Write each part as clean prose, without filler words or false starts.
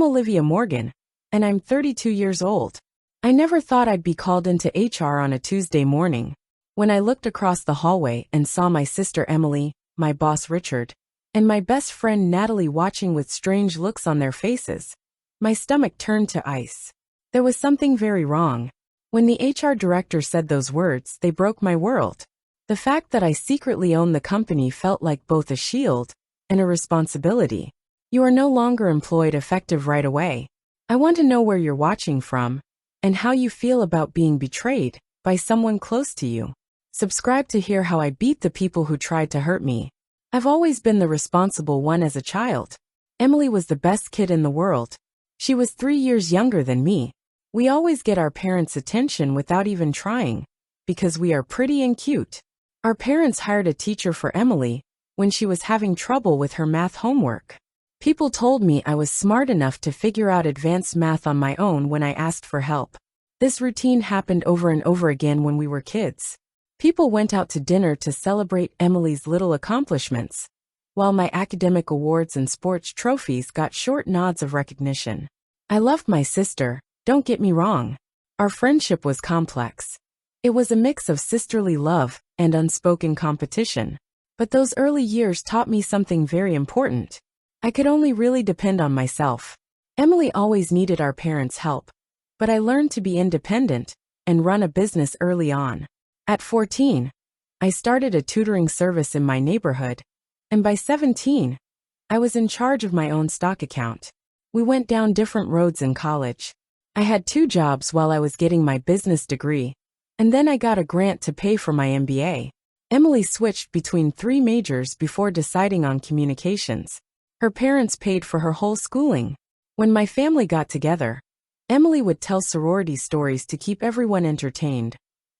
I'm Olivia Morgan, and I'm 32 years old. I never thought I'd be called into HR on a Tuesday morning. When I looked across the hallway and saw my sister Emily, my boss Richard, and my best friend Natalie watching with strange looks on their faces, my stomach turned to ice. There was something very wrong. When the HR director said those words, they broke my world. The fact that I secretly owned the company felt like both a shield and a responsibility. You are no longer employed effective right away. I want to know where you're watching from and how you feel about being betrayed by someone close to you. Subscribe to hear how I beat the people who tried to hurt me. I've always been the responsible one as a child. Emily was the best kid in the world. She was 3 years younger than me. We always get our parents' attention without even trying, because we are pretty and cute. Our parents hired a teacher for Emily when she was having trouble with her math homework. People told me I was smart enough to figure out advanced math on my own when I asked for help. This routine happened over and over again when we were kids. People went out to dinner to celebrate Emily's little accomplishments, while my academic awards and sports trophies got short nods of recognition. I loved my sister, don't get me wrong. Our friendship was complex. It was a mix of sisterly love and unspoken competition. But those early years taught me something very important. I could only really depend on myself. Emily always needed our parents' help, but I learned to be independent and run a business early on. At 14, I started a tutoring service in my neighborhood, and by 17, I was in charge of my own stock account. We went down different roads in college. I had 2 jobs while I was getting my business degree, and then I got a grant to pay for my MBA. Emily switched between 3 majors before deciding on communications. Her parents paid for her whole schooling. When my family got together, Emily would tell sorority stories to keep everyone entertained,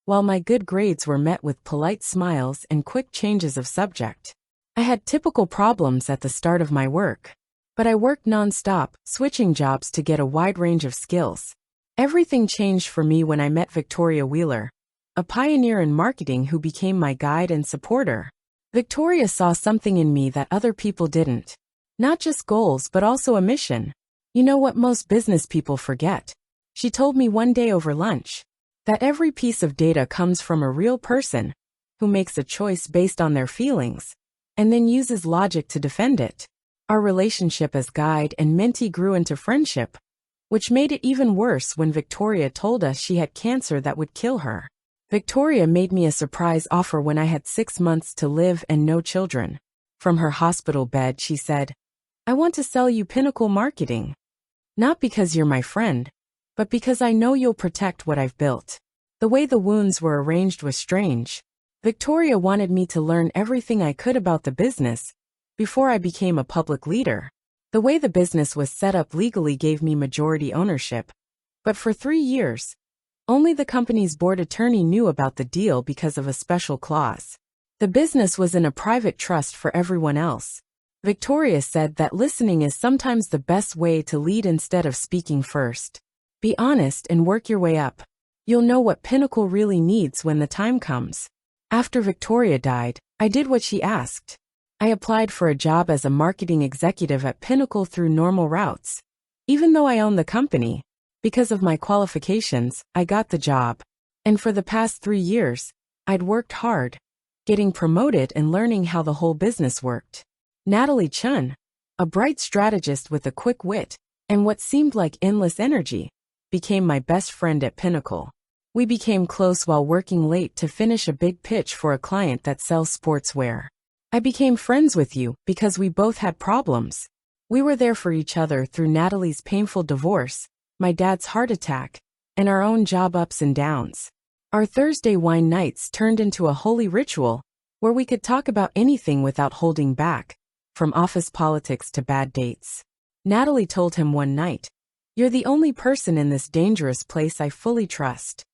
while my good grades were met with polite smiles and quick changes of subject. I had typical problems at the start of my work, but I worked non-stop, switching jobs to get a wide range of skills. Everything changed for me when I met Victoria Wheeler, a pioneer in marketing who became my guide and supporter. Victoria saw something in me that other people didn't. Not just goals but also a mission. You know what most business people forget? She told me one day over lunch that every piece of data comes from a real person who makes a choice based on their feelings and then uses logic to defend it. Our relationship as guide and mentee grew into friendship, which made it even worse when Victoria told us she had cancer that would kill her. Victoria made me a surprise offer when I had 6 months to live and no children. From her hospital bed, she said, "I want to sell you Pinnacle Marketing. Not because you're my friend, but because I know you'll protect what I've built." The way the wounds were arranged was strange. Victoria wanted me to learn everything I could about the business before I became a public leader. The way the business was set up legally gave me majority ownership. But for 3 years, only the company's board attorney knew about the deal because of a special clause. The business was in a private trust for everyone else. Victoria said that listening is sometimes the best way to lead instead of speaking first. Be honest and work your way up. You'll know what Pinnacle really needs when the time comes. After Victoria died, I did what she asked. I applied for a job as a marketing executive at Pinnacle through normal routes. Even though I owned the company, because of my qualifications, I got the job. And for the past 3 years, I'd worked hard, getting promoted and learning how the whole business worked. Natalie Chun, a bright strategist with a quick wit and what seemed like endless energy, became my best friend at Pinnacle. We became close while working late to finish a big pitch for a client that sells sportswear. I became friends with you because we both had problems. We were there for each other through Natalie's painful divorce, my dad's heart attack, and our own job ups and downs. Our Thursday wine nights turned into a holy ritual where we could talk about anything without holding back, from office politics to bad dates. Natalie told him one night, "You're the only person in this dangerous place I fully trust."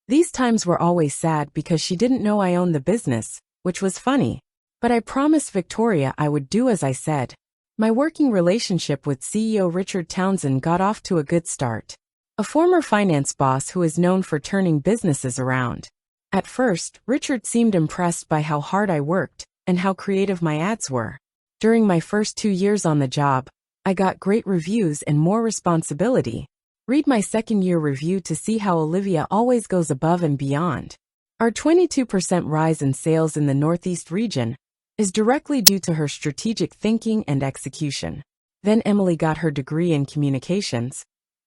These times were always sad because she didn't know I owned the business, which was funny. But I promised Victoria I would do as I said. My working relationship with CEO Richard Townsend got off to a good start. A former finance boss who is known for turning businesses around. At first, Richard seemed impressed by how hard I worked and how creative my ads were. During my first 2 years on the job, I got great reviews and more responsibility. Read my second-year review to see how Olivia always goes above and beyond. Our 22% rise in sales in the Northeast region is directly due to her strategic thinking and execution. Then Emily got her degree in communications,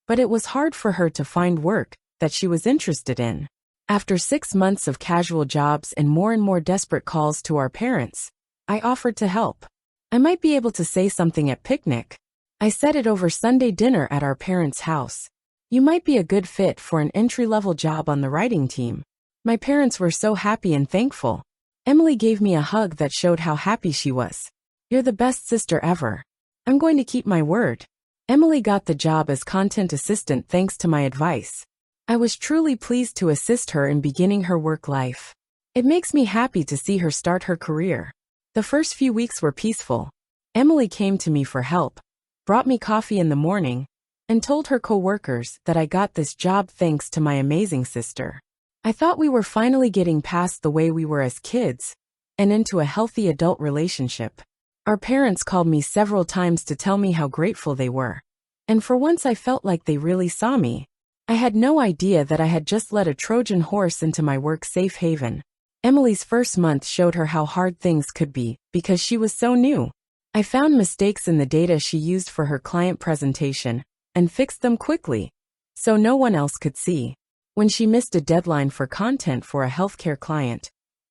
but it was hard for her to find work that she was interested in. After 6 months of casual jobs and more desperate calls to our parents, I offered to help. I might be able to say something at picnic. I said it over Sunday dinner at our parents' house. You might be a good fit for an entry-level job on the writing team. My parents were so happy and thankful. Emily gave me a hug that showed how happy she was. You're the best sister ever. I'm going to keep my word. Emily got the job as content assistant thanks to my advice. I was truly pleased to assist her in beginning her work life. It makes me happy to see her start her career. The first few weeks were peaceful. Emily came to me for help, brought me coffee in the morning, and told her co-workers that I got this job thanks to my amazing sister. I thought we were finally getting past the way we were as kids and into a healthy adult relationship. Our parents called me several times to tell me how grateful they were. And for once I felt like they really saw me. I had no idea that I had just led a Trojan horse into my work safe haven. Emily's first month showed her how hard things could be because she was so new. I found mistakes in the data she used for her client presentation and fixed them quickly, so no one else could see. When she missed a deadline for content for a healthcare client,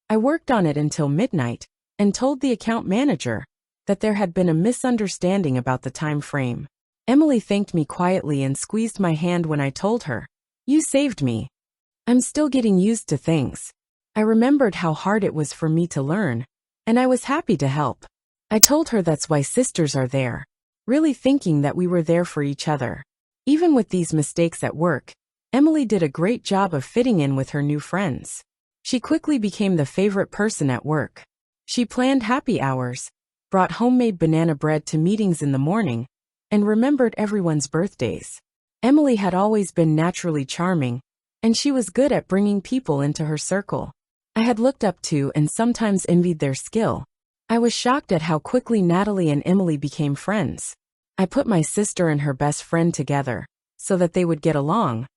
I worked on it until midnight and told the account manager that there had been a misunderstanding about the time frame. Emily thanked me quietly and squeezed my hand when I told her, "You saved me." I'm still getting used to things. I remembered how hard it was for me to learn, and I was happy to help. I told her that's why sisters are there, really thinking that we were there for each other. Even with these mistakes at work, Emily did a great job of fitting in with her new friends. She quickly became the favorite person at work. She planned happy hours, brought homemade banana bread to meetings in the morning, and remembered everyone's birthdays. Emily had always been naturally charming, and she was good at bringing people into her circle. I had looked up to and sometimes envied their skill. I was shocked at how quickly Natalie and Emily became friends. I put my sister and her best friend together so that they would get along,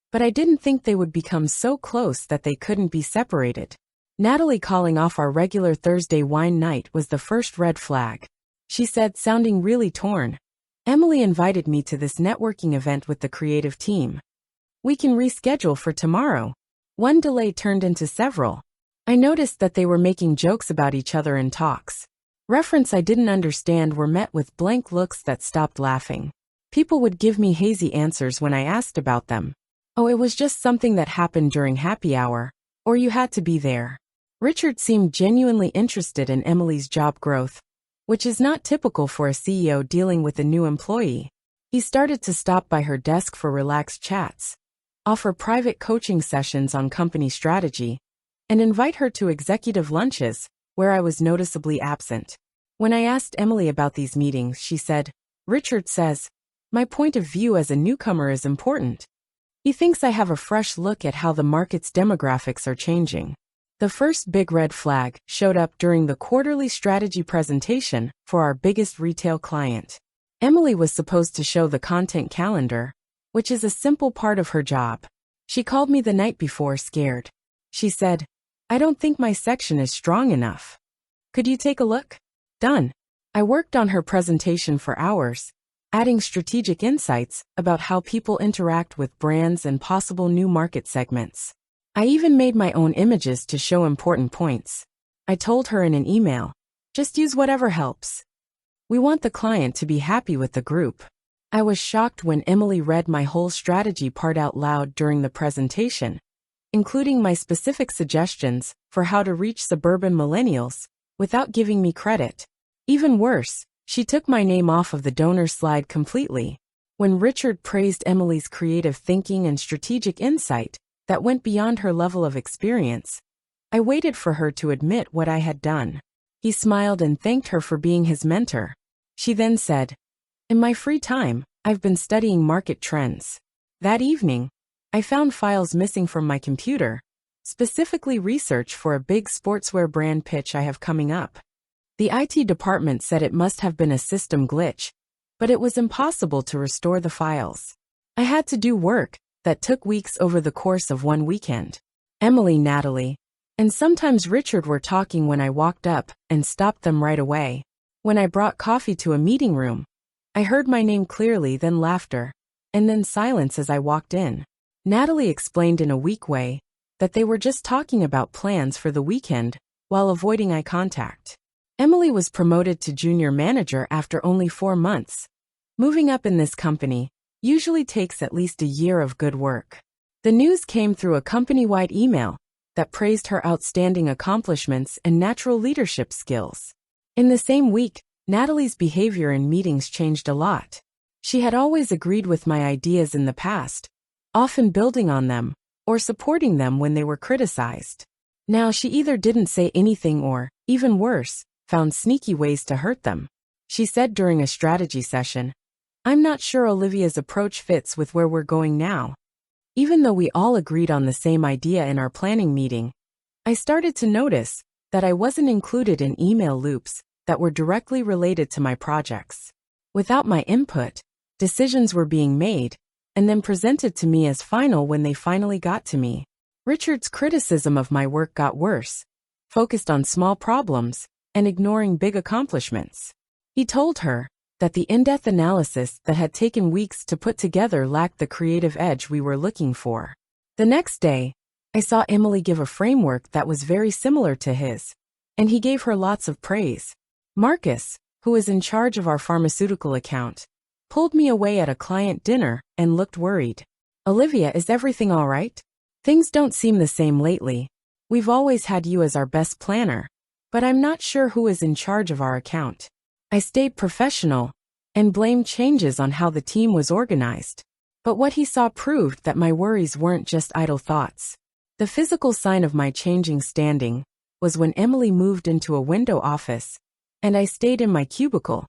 but I didn't think they would become so close that they couldn't be separated. Natalie calling off our regular Thursday wine night was the first red flag. She said, sounding really torn, "Emily invited me to this networking event with the creative team. We can reschedule for tomorrow." One delay turned into several. I noticed that they were making jokes about each other in talks. Reference I didn't understand were met with blank looks that stopped laughing. People would give me hazy answers when I asked about them. Oh, it was just something that happened during happy hour, or you had to be there. Richard seemed genuinely interested in Emily's job growth, which is not typical for a CEO dealing with a new employee. He started to stop by her desk for relaxed chats, offer private coaching sessions on company strategy, and invite her to executive lunches, where I was noticeably absent. When I asked Emily about these meetings, she said, "Richard says, my point of view as a newcomer is important. He thinks I have a fresh look at how the market's demographics are changing." The first big red flag showed up during the quarterly strategy presentation for our biggest retail client. Emily was supposed to show the content calendar, which is a simple part of her job. She called me the night before scared. She said, "I don't think my section is strong enough. Could you take a look?" Done. I worked on her presentation for hours, adding strategic insights about how people interact with brands and possible new market segments. I even made my own images to show important points. I told her in an email, "Just use whatever helps. We want the client to be happy with the group." I was shocked when Emily read my whole strategy part out loud during the presentation, including my specific suggestions for how to reach suburban millennials without giving me credit. Even worse, she took my name off of the donor slide completely. When Richard praised Emily's creative thinking and strategic insight that went beyond her level of experience, I waited for her to admit what I had done. He smiled and thanked her for being his mentor. She then said, "In my free time, I've been studying market trends." That evening, I found files missing from my computer, specifically research for a big sportswear brand pitch I have coming up. The IT department said it must have been a system glitch, but it was impossible to restore the files. I had to do work that took weeks over the course of one weekend. Emily, Natalie, and sometimes Richard were talking when I walked up and stopped them right away. When I brought coffee to a meeting room, I heard my name clearly, then laughter, and then silence as I walked in. Natalie explained in a weak way that they were just talking about plans for the weekend while avoiding eye contact. Emily was promoted to junior manager after only 4 months. Moving up in this company usually takes at least a year of good work. The news came through a company-wide email that praised her outstanding accomplishments and natural leadership skills. In the same week, Natalie's behavior in meetings changed a lot. She had always agreed with my ideas in the past, often building on them or supporting them when they were criticized. Now she either didn't say anything or, even worse, found sneaky ways to hurt them. She said during a strategy session, "I'm not sure Olivia's approach fits with where we're going now." Even though we all agreed on the same idea in our planning meeting, I started to notice that I wasn't included in email loops that were directly related to my projects. Without my input, decisions were being made and then presented to me as final when they finally got to me. Richard's criticism of my work got worse, focused on small problems and ignoring big accomplishments. He told her that the in-depth analysis that had taken weeks to put together lacked the creative edge we were looking for. The next day, I saw Emily give a framework that was very similar to his, and he gave her lots of praise. Marcus, who was in charge of our pharmaceutical account, pulled me away at a client dinner and looked worried. "Olivia, is everything all right? Things don't seem the same lately. We've always had you as our best planner, but I'm not sure who is in charge of our account." I stayed professional and blamed changes on how the team was organized. But what he saw proved that my worries weren't just idle thoughts. The physical sign of my changing standing was when Emily moved into a window office, and I stayed in my cubicle,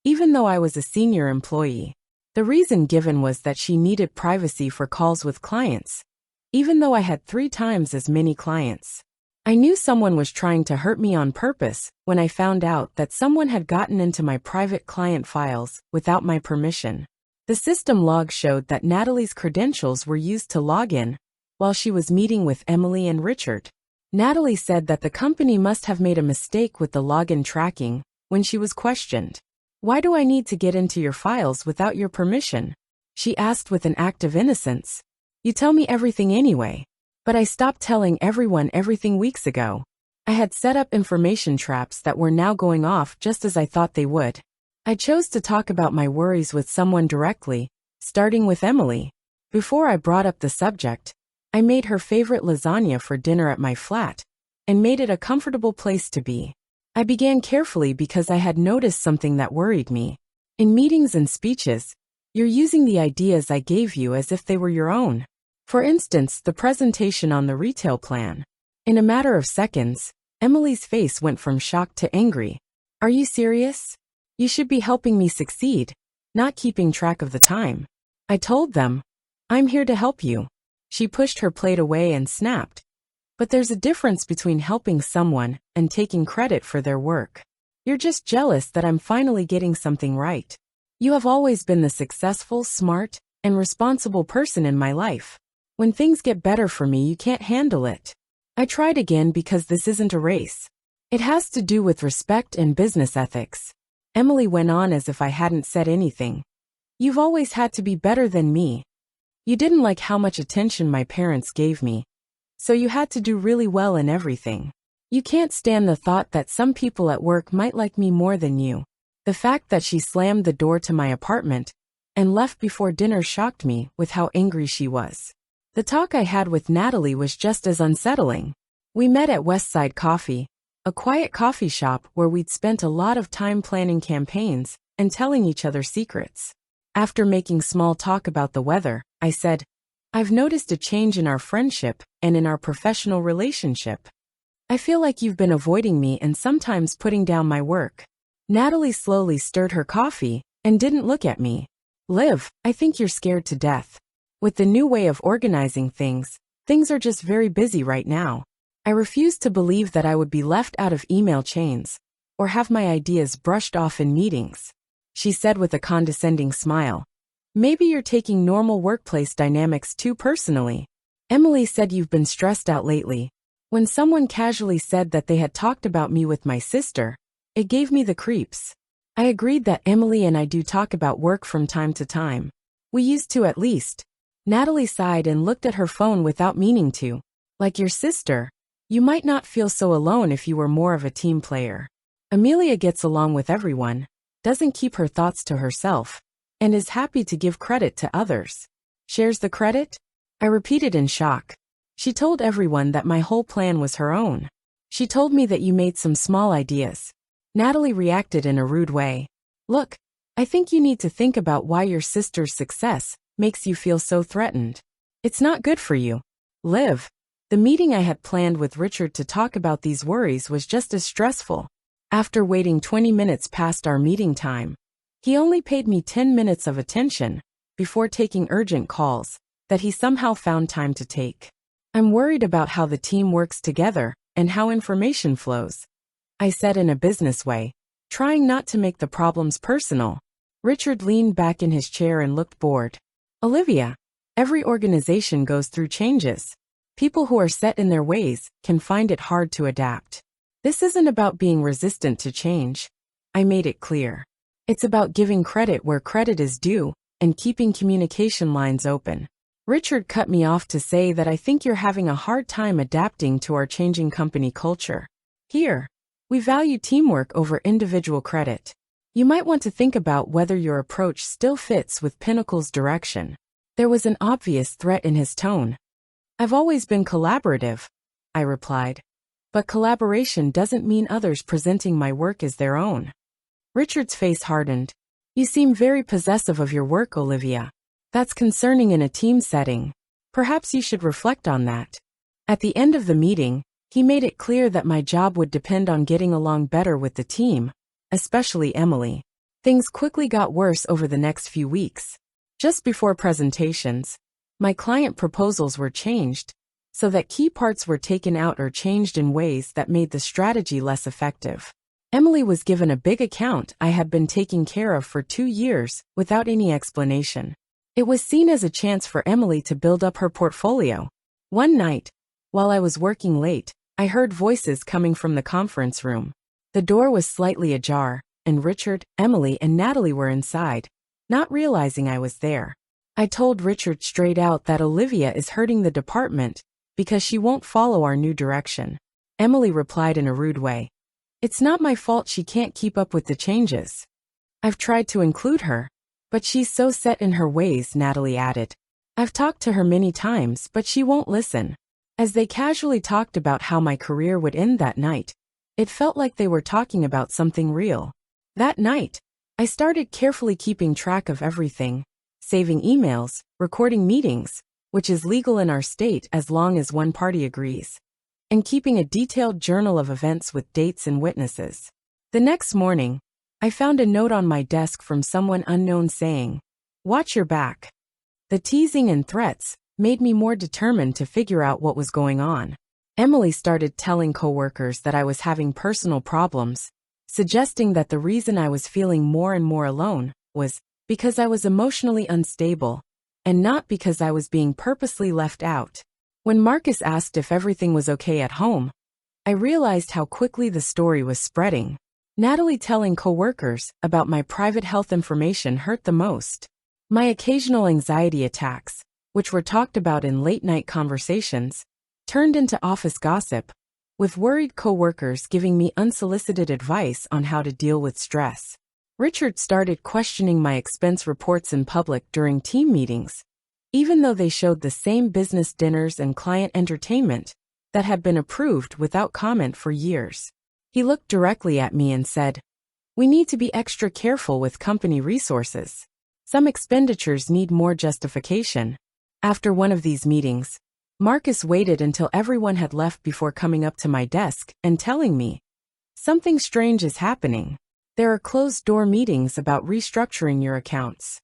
even though I was a senior employee. The reason given was that she needed privacy for calls with clients, even though I had 3 times as many clients. I knew someone was trying to hurt me on purpose when I found out that someone had gotten into my private client files without my permission. The system log showed that Natalie's credentials were used to log in while she was meeting with Emily and Richard. Natalie said that the company must have made a mistake with the login tracking when she was questioned. "Why do I need to get into your files without your permission?" she asked with an act of innocence. "You tell me everything anyway." But I stopped telling everyone everything weeks ago. I had set up information traps that were now going off just as I thought they would. I chose to talk about my worries with someone directly, starting with Emily. Before I brought up the subject, I made her favorite lasagna for dinner at my flat and made it a comfortable place to be. I began carefully because I had noticed something that worried me. In meetings and speeches, you're using the ideas I gave you as if they were your own. For instance, the presentation on the retail plan. In a matter of seconds, Emily's face went from shock to angry. "Are you serious? You should be helping me succeed, not keeping track of the time." I told them, "I'm here to help you." She pushed her plate away and snapped. "But there's a difference between helping someone and taking credit for their work. You're just jealous that I'm finally getting something right. You have always been the successful, smart, and responsible person in my life. When things get better for me, you can't handle it." I tried again because this isn't a race. It has to do with respect and business ethics. Emily went on as if I hadn't said anything. "You've always had to be better than me. You didn't like how much attention my parents gave me, so you had to do really well in everything. You can't stand the thought that some people at work might like me more than you." The fact that she slammed the door to my apartment and left before dinner shocked me with how angry she was. The talk I had with Natalie was just as unsettling. We met at Westside Coffee, a quiet coffee shop where we'd spent a lot of time planning campaigns and telling each other secrets. After making small talk about the weather, I said, "I've noticed a change in our friendship and in our professional relationship. I feel like you've been avoiding me and sometimes putting down my work." Natalie slowly stirred her coffee and didn't look at me. "Liv, I think you're scared to death. With the new way of organizing things are just very busy right now." I refused to believe that I would be left out of email chains or have my ideas brushed off in meetings. she said with a condescending smile. Maybe you're taking normal workplace dynamics too personally. Emily said you've been stressed out lately. When someone casually said that they had talked about me with my sister, it gave me the creeps. I agreed that Emily and I do talk about work from time to time. We used to at least. Natalie sighed and looked at her phone without meaning to. Like your sister, you might not feel so alone if you were more of a team player. Amelia gets along with everyone, doesn't keep her thoughts to herself, and is happy to give credit to others. Shares the credit? I repeated in shock. She told everyone that my whole plan was her own. She told me that you made some small ideas. Natalie reacted in a rude way. Look, I think you need to think about why your sister's success makes you feel so threatened. It's not good for you. Liv. The meeting I had planned with Richard to talk about these worries was just as stressful. After waiting 20 minutes past our meeting time, he only paid me 10 minutes of attention before taking urgent calls that he somehow found time to take. I'm worried about how the team works together and how information flows, I said in a business way, trying not to make the problems personal. Richard leaned back in his chair and looked bored. Olivia, every organization goes through changes. People who are set in their ways can find it hard to adapt. This isn't about being resistant to change. I made it clear. It's about giving credit where credit is due and keeping communication lines open. Richard cut me off to say that I think you're having a hard time adapting to our changing company culture. Here, we value teamwork over individual credit. You might want to think about whether your approach still fits with Pinnacle's direction. There was an obvious threat in his tone. I've always been collaborative, I replied. But collaboration doesn't mean others presenting my work as their own. Richard's face hardened. You seem very possessive of your work, Olivia. That's concerning in a team setting. Perhaps you should reflect on that. At the end of the meeting, he made it clear that my job would depend on getting along better with the team, especially Emily. Things quickly got worse over the next few weeks. Just before presentations, my client proposals were changed, so that key parts were taken out or changed in ways that made the strategy less effective. Emily was given a big account I had been taking care of for 2 years without any explanation. It was seen as a chance for Emily to build up her portfolio. One night, while I was working late, I heard voices coming from the conference room. The door was slightly ajar, and Richard, Emily, and Natalie were inside, not realizing I was there. I told Richard straight out that Olivia is hurting the department because she won't follow our new direction. Emily replied in a rude way. It's not my fault she can't keep up with the changes. I've tried to include her, but she's so set in her ways, Natalie added. I've talked to her many times, but she won't listen. As they casually talked about how my career would end that night, it felt like they were talking about something real. That night, I started carefully keeping track of everything, saving emails, recording meetings, which is legal in our state as long as one party agrees, and keeping a detailed journal of events with dates and witnesses. The next morning, I found a note on my desk from someone unknown saying, "Watch your back." The teasing and threats made me more determined to figure out what was going on. Emily started telling coworkers that I was having personal problems, suggesting that the reason I was feeling more and more alone was because I was emotionally unstable, and not because I was being purposely left out. When Marcus asked if everything was okay at home, I realized how quickly the story was spreading. Natalie telling coworkers about my private health information hurt the most. My occasional anxiety attacks, which were talked about in late-night conversations, turned into office gossip, with worried coworkers giving me unsolicited advice on how to deal with stress. Richard started questioning my expense reports in public during team meetings, even though they showed the same business dinners and client entertainment that had been approved without comment for years. He looked directly at me and said, "We need to be extra careful with company resources. Some expenditures need more justification." After one of these meetings, Marcus waited until everyone had left before coming up to my desk and telling me, "Something strange is happening. There are closed-door meetings about restructuring your accounts."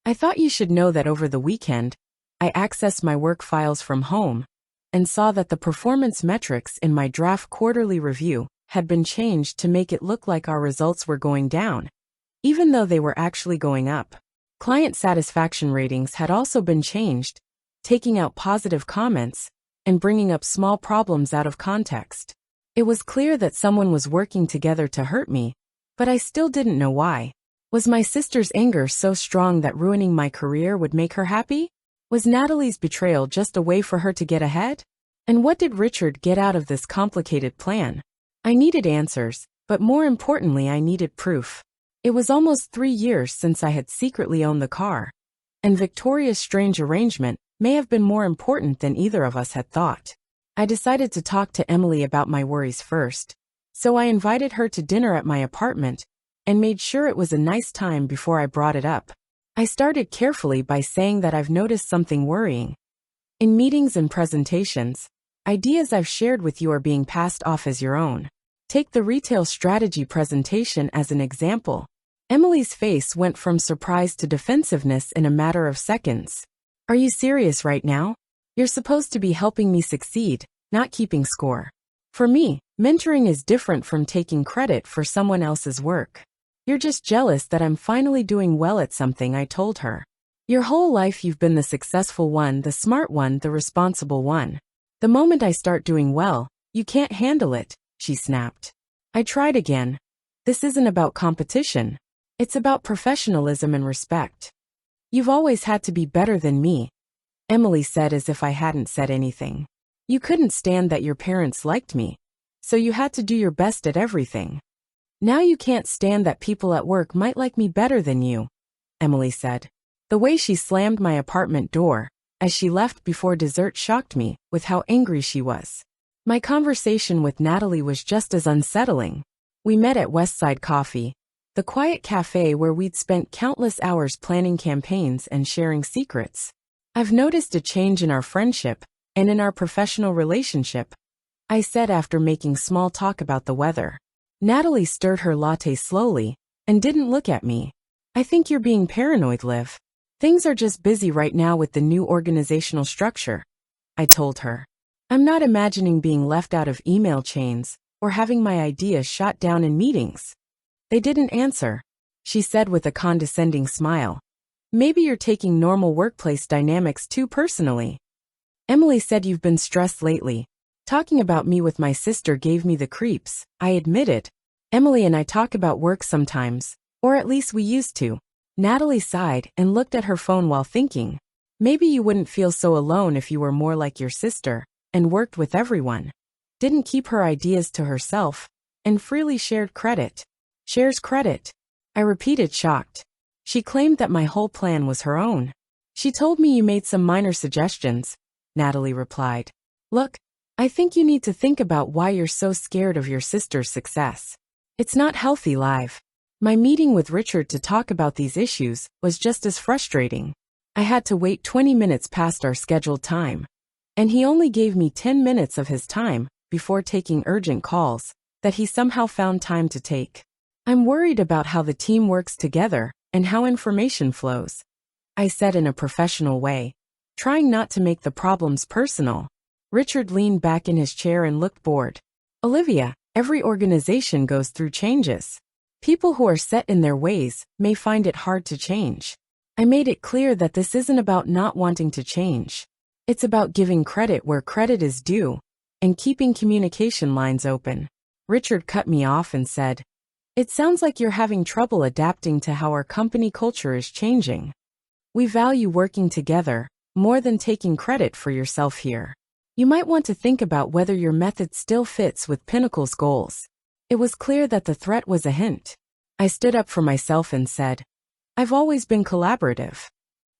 I thought you should know that over the weekend, I accessed my work files from home and saw that the performance metrics in my draft quarterly review had been changed to make it look like our results were going down, even though they were actually going up. Client satisfaction ratings had also been changed, taking out positive comments and bringing up small problems out of context. It was clear that someone was working together to hurt me, but I still didn't know why. Was my sister's anger so strong that ruining my career would make her happy? Was Natalie's betrayal just a way for her to get ahead? And what did Richard get out of this complicated plan? I needed answers, but more importantly, I needed proof. It was almost 3 years since I had secretly owned the car, and Victoria's strange arrangement may have been more important than either of us had thought. I decided to talk to Emily about my worries first, so I invited her to dinner at my apartment and made sure it was a nice time before I brought it up. I started carefully by saying that I've noticed something worrying. In meetings and presentations, ideas I've shared with you are being passed off as your own. Take the retail strategy presentation as an example. Emily's face went from surprise to defensiveness in a matter of seconds. Are you serious right now? You're supposed to be helping me succeed, not keeping score. For me, mentoring is different from taking credit for someone else's work. You're just jealous that I'm finally doing well at something, I told her. Your whole life you've been the successful one, the smart one, the responsible one. The moment I start doing well, you can't handle it, she snapped. I tried again. This isn't about competition. It's about professionalism and respect. You've always had to be better than me, Emily said as if I hadn't said anything. You couldn't stand that your parents liked me, so you had to do your best at everything. Now you can't stand that people at work might like me better than you, Emily said. The way she slammed my apartment door as she left before dessert shocked me with how angry she was. My conversation with Natalie was just as unsettling. We met at Westside Coffee, the quiet cafe where we'd spent countless hours planning campaigns and sharing secrets. I've noticed a change in our friendship and in our professional relationship, I said after making small talk about the weather. Natalie stirred her latte slowly and didn't look at me. I think you're being paranoid, Liv. Things are just busy right now with the new organizational structure, I told her. I'm not imagining being left out of email chains or having my ideas shot down in meetings. They didn't answer, she said with a condescending smile. Maybe you're taking normal workplace dynamics too personally. Emily said you've been stressed lately. Talking about me with my sister gave me the creeps, I admitted. Emily and I talk about work sometimes, or at least we used to. Natalie sighed and looked at her phone while thinking. Maybe you wouldn't feel so alone if you were more like your sister and worked with everyone. Didn't keep her ideas to herself and freely shared credit. Shares credit, I repeated, shocked. She claimed that my whole plan was her own. She told me you made some minor suggestions, Natalie replied. Look, I think you need to think about why you're so scared of your sister's success. It's not healthy, Liv. My meeting with Richard to talk about these issues was just as frustrating. I had to wait 20 minutes past our scheduled time, and he only gave me 10 minutes of his time before taking urgent calls that he somehow found time to take. I'm worried about how the team works together and how information flows, I said in a professional way, trying not to make the problems personal. Richard leaned back in his chair and looked bored. Olivia, every organization goes through changes. People who are set in their ways may find it hard to change. I made it clear that this isn't about not wanting to change. It's about giving credit where credit is due and keeping communication lines open. Richard cut me off and said, It sounds like you're having trouble adapting to how our company culture is changing. We value working together more than taking credit for yourself here. You might want to think about whether your method still fits with Pinnacle's goals. It was clear that the threat was a hint. I stood up for myself and said, I've always been collaborative.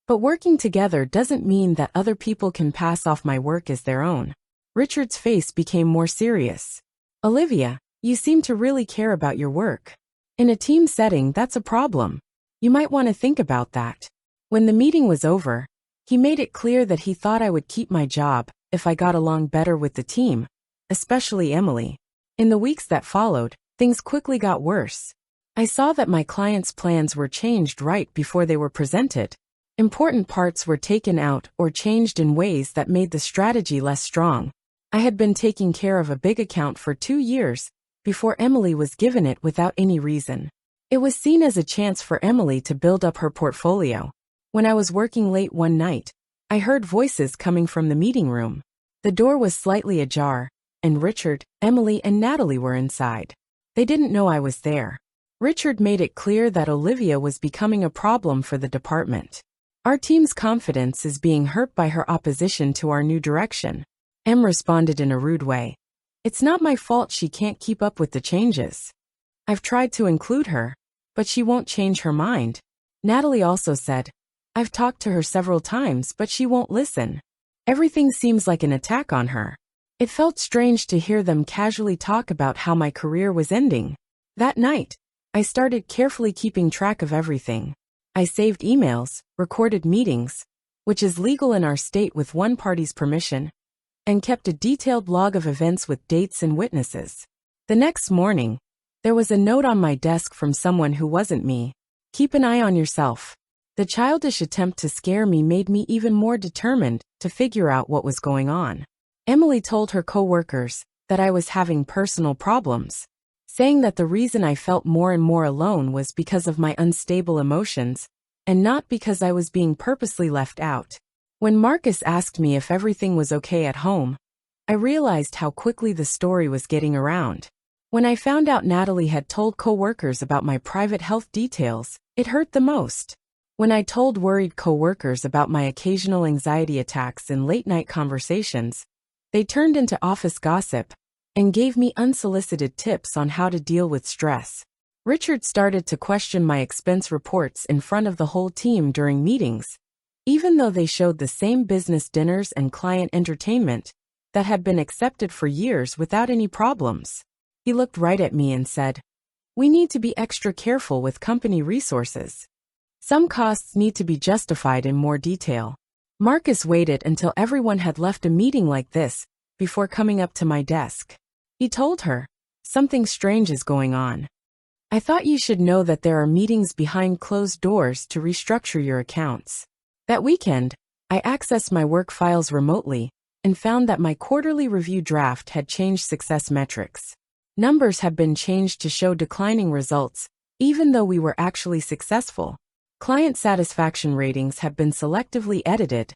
But working together doesn't mean that other people can pass off my work as their own. Richard's face became more serious. Olivia, you seem to really care about your work. In a team setting, that's a problem. You might want to think about that. When the meeting was over, he made it clear that he thought I would keep my job if I got along better with the team, especially Emily. In the weeks that followed, things quickly got worse. I saw that my clients' plans were changed right before they were presented. Important parts were taken out or changed in ways that made the strategy less strong. I had been taking care of a big account for 2 years before Emily was given it without any reason. It was seen as a chance for Emily to build up her portfolio. When I was working late one night, I heard voices coming from the meeting room. The door was slightly ajar, and Richard, Emily, and Natalie were inside. They didn't know I was there. Richard made it clear that Olivia was becoming a problem for the department. Our team's confidence is being hurt by her opposition to our new direction. Em responded in a rude way. It's not my fault she can't keep up with the changes. I've tried to include her, but she won't change her mind. Natalie also said, I've talked to her several times, but she won't listen. Everything seems like an attack on her. It felt strange to hear them casually talk about how my career was ending. That night, I started carefully keeping track of everything. I saved emails, recorded meetings, which is legal in our state with one party's permission, and kept a detailed log of events with dates and witnesses. The next morning, there was a note on my desk from someone who wasn't me. Keep an eye on yourself. The childish attempt to scare me made me even more determined to figure out what was going on. Emily told her coworkers that I was having personal problems, saying that the reason I felt more and more alone was because of my unstable emotions, and not because I was being purposely left out. When Marcus asked me if everything was okay at home, I realized how quickly the story was getting around. When I found out Natalie had told coworkers about my private health details, it hurt the most. When I told worried coworkers about my occasional anxiety attacks and late-night conversations, they turned into office gossip and gave me unsolicited tips on how to deal with stress. Richard started to question my expense reports in front of the whole team during meetings, even though they showed the same business dinners and client entertainment that had been accepted for years without any problems. He looked right at me and said, "We need to be extra careful with company resources. Some costs need to be justified in more detail." Marcus waited until everyone had left a meeting like this before coming up to my desk. He told her, "Something strange is going on. I thought you should know that there are meetings behind closed doors to restructure your accounts." That weekend, I accessed my work files remotely and found that my quarterly review draft had changed success metrics. Numbers had been changed to show declining results, even though we were actually successful. Client satisfaction ratings had been selectively edited,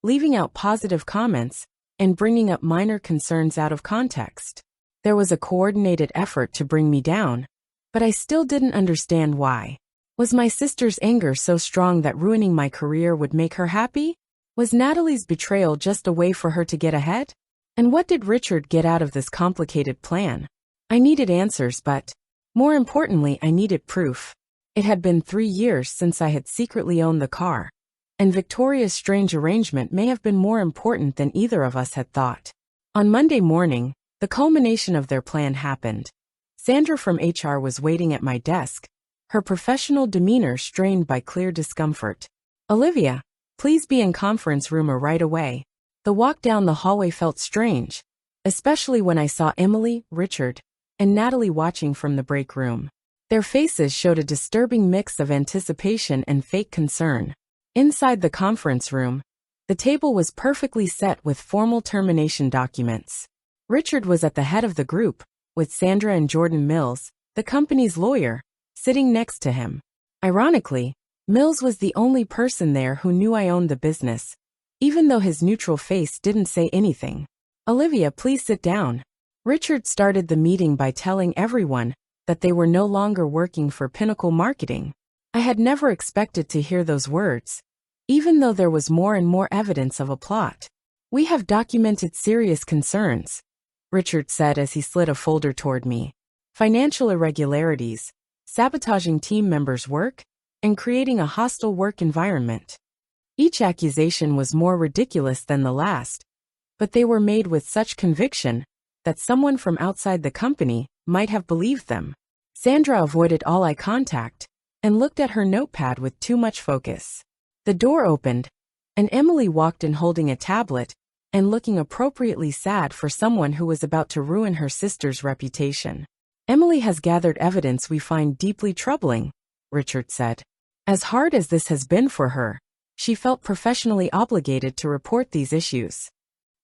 leaving out positive comments and bringing up minor concerns out of context. There was a coordinated effort to bring me down, but I still didn't understand why. Was my sister's anger so strong that ruining my career would make her happy? Was Natalie's betrayal just a way for her to get ahead? And what did Richard get out of this complicated plan? I needed answers, but more importantly, I needed proof. It had been 3 years since I had secretly owned the car, and Victoria's strange arrangement may have been more important than either of us had thought. On Monday morning, the culmination of their plan happened. Sandra from HR was waiting at my desk, her professional demeanor strained by clear discomfort. "Olivia, please be in conference room right away." The walk down the hallway felt strange, especially when I saw Emily, Richard, and Natalie watching from the break room. Their faces showed a disturbing mix of anticipation and fake concern. Inside the conference room, the table was perfectly set with formal termination documents. Richard was at the head of the group, with Sandra and Jordan Mills, the company's lawyer, sitting next to him. Ironically, Mills was the only person there who knew I owned the business, even though his neutral face didn't say anything. "Olivia, please sit down." Richard started the meeting by telling everyone that they were no longer working for Pinnacle Marketing. I had never expected to hear those words, even though there was more and more evidence of a plot. "We have documented serious concerns," Richard said as he slid a folder toward me. "Financial irregularities, sabotaging team members' work, and creating a hostile work environment." Each accusation was more ridiculous than the last, but they were made with such conviction that someone from outside the company might have believed them. Sandra avoided all eye contact and looked at her notepad with too much focus. The door opened, and Emily walked in holding a tablet and looking appropriately sad for someone who was about to ruin her sister's reputation. "Emily has gathered evidence we find deeply troubling," Richard said. "As hard as this has been for her, she felt professionally obligated to report these issues."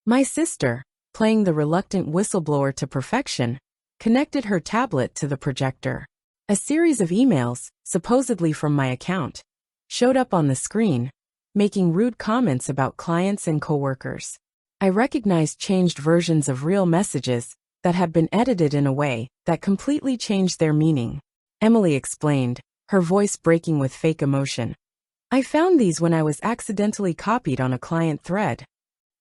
My sister, playing the reluctant whistleblower to perfection, connected her tablet to the projector. A series of emails, supposedly from my account, showed up on the screen, making rude comments about clients and coworkers. I recognized changed versions of real messages that had been edited in a way that completely changed their meaning. Emily explained, her voice breaking with fake emotion. I found these when I was accidentally copied on a client thread.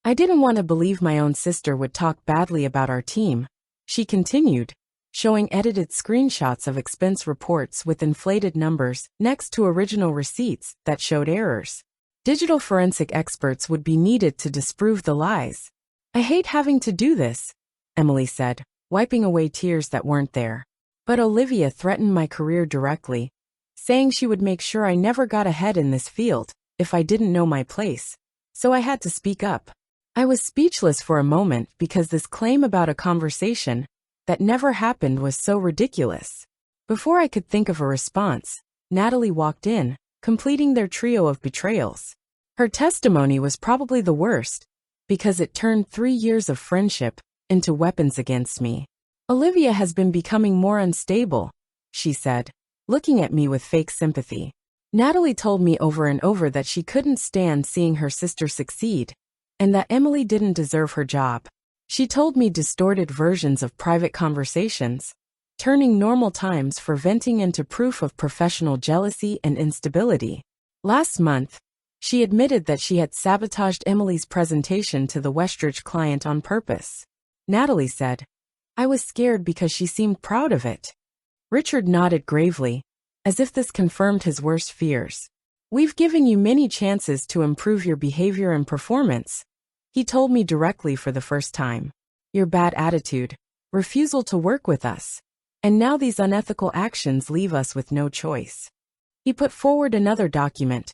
I didn't want to believe my own sister would talk badly about our team. She continued, showing edited screenshots of expense reports with inflated numbers next to original receipts that showed errors. Digital forensic experts would be needed to disprove the lies. I hate having to do this, Emily said, wiping away tears that weren't there. But Olivia threatened my career directly, saying she would make sure I never got ahead in this field if I didn't know my place. So I had to speak up. I was speechless for a moment because this claim about a conversation that never happened was so ridiculous. Before I could think of a response, Natalie walked in, completing their trio of betrayals. Her testimony was probably the worst, because it turned 3 years of friendship into weapons against me. Olivia has been becoming more unstable, she said, looking at me with fake sympathy. Natalie told me over and over that she couldn't stand seeing her sister succeed, and that Emily didn't deserve her job. She told me distorted versions of private conversations, turning normal times for venting into proof of professional jealousy and instability. Last month, she admitted that she had sabotaged Emily's presentation to the Westridge client on purpose. Natalie said, I was scared because she seemed proud of it. Richard nodded gravely, as if this confirmed his worst fears. We've given you many chances to improve your behavior and performance, he told me directly for the first time. Your bad attitude, refusal to work with us, and now these unethical actions leave us with no choice. He put forward another document,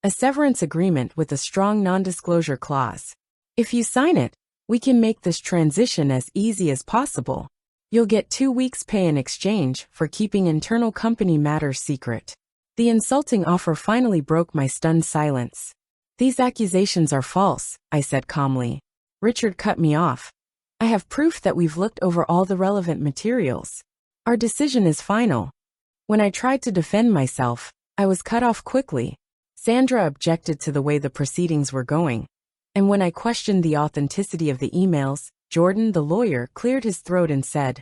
a severance agreement with a strong non-disclosure clause. If you sign it, we can make this transition as easy as possible. You'll get 2 weeks' pay in exchange for keeping internal company matters secret. The insulting offer finally broke my stunned silence. These accusations are false, I said calmly. Richard cut me off. I have proof that we've looked over all the relevant materials. Our decision is final. When I tried to defend myself, I was cut off quickly. Sandra objected to the way the proceedings were going. And when I questioned the authenticity of the emails, Jordan, the lawyer, cleared his throat and said,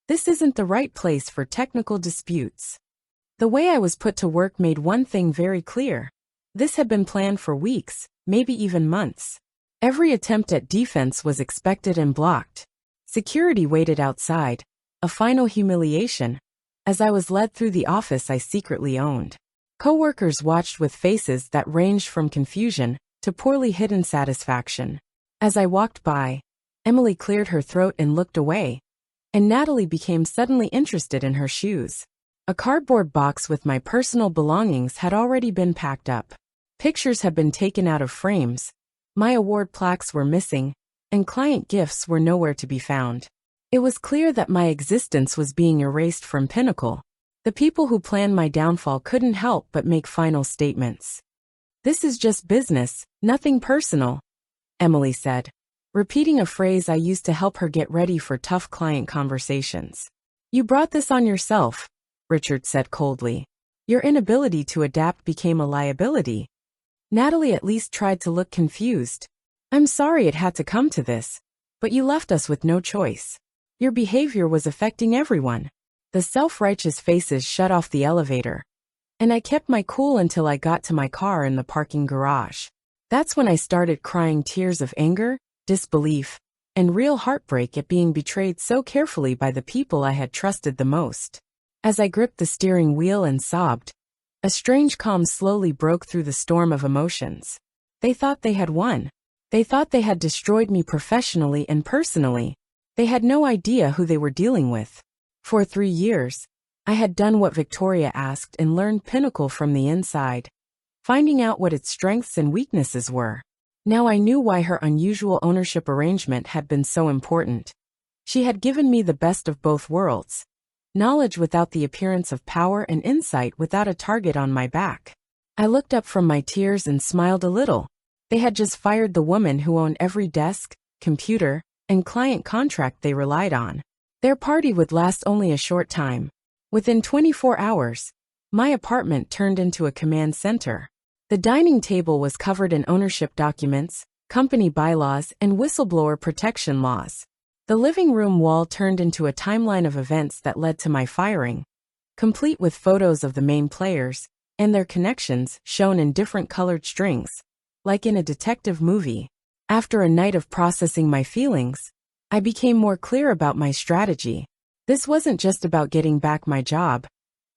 This isn't the right place for technical disputes. The way I was put to work made one thing very clear. This had been planned for weeks, maybe even months. Every attempt at defense was expected and blocked. Security waited outside, a final humiliation, as I was led through the office I secretly owned. Coworkers watched with faces that ranged from confusion to poorly hidden satisfaction. As I walked by, Emily cleared her throat and looked away, and Natalie became suddenly interested in her shoes. A cardboard box with my personal belongings had already been packed up. Pictures had been taken out of frames, my award plaques were missing, and client gifts were nowhere to be found. It was clear that my existence was being erased from Pinnacle. The people who planned my downfall couldn't help but make final statements. This is just business, nothing personal, Emily said, repeating a phrase I used to help her get ready for tough client conversations. You brought this on yourself, Richard said coldly. Your inability to adapt became a liability. Natalie at least tried to look confused. I'm sorry it had to come to this, but you left us with no choice. Your behavior was affecting everyone. The self-righteous faces shut off the elevator, and I kept my cool until I got to my car in the parking garage. That's when I started crying tears of anger, disbelief, and real heartbreak at being betrayed so carefully by the people I had trusted the most. As I gripped the steering wheel and sobbed, a strange calm slowly broke through the storm of emotions. They thought they had won. They thought they had destroyed me professionally and personally. They had no idea who they were dealing with. For 3 years, I had done what Victoria asked and learned Pinnacle from the inside, finding out what its strengths and weaknesses were. Now I knew why her unusual ownership arrangement had been so important. She had given me the best of both worlds. Knowledge without the appearance of power and insight without a target on my back. I looked up from my tears and smiled a little. They had just fired the woman who owned every desk, computer, and client contract they relied on. Their party would last only a short time. Within 24 hours, my apartment turned into a command center. The dining table was covered in ownership documents, company bylaws, and whistleblower protection laws. The living room wall turned into a timeline of events that led to my firing, complete with photos of the main players and their connections shown in different colored strings, like in a detective movie. After a night of processing my feelings, I became more clear about my strategy. This wasn't just about getting back my job.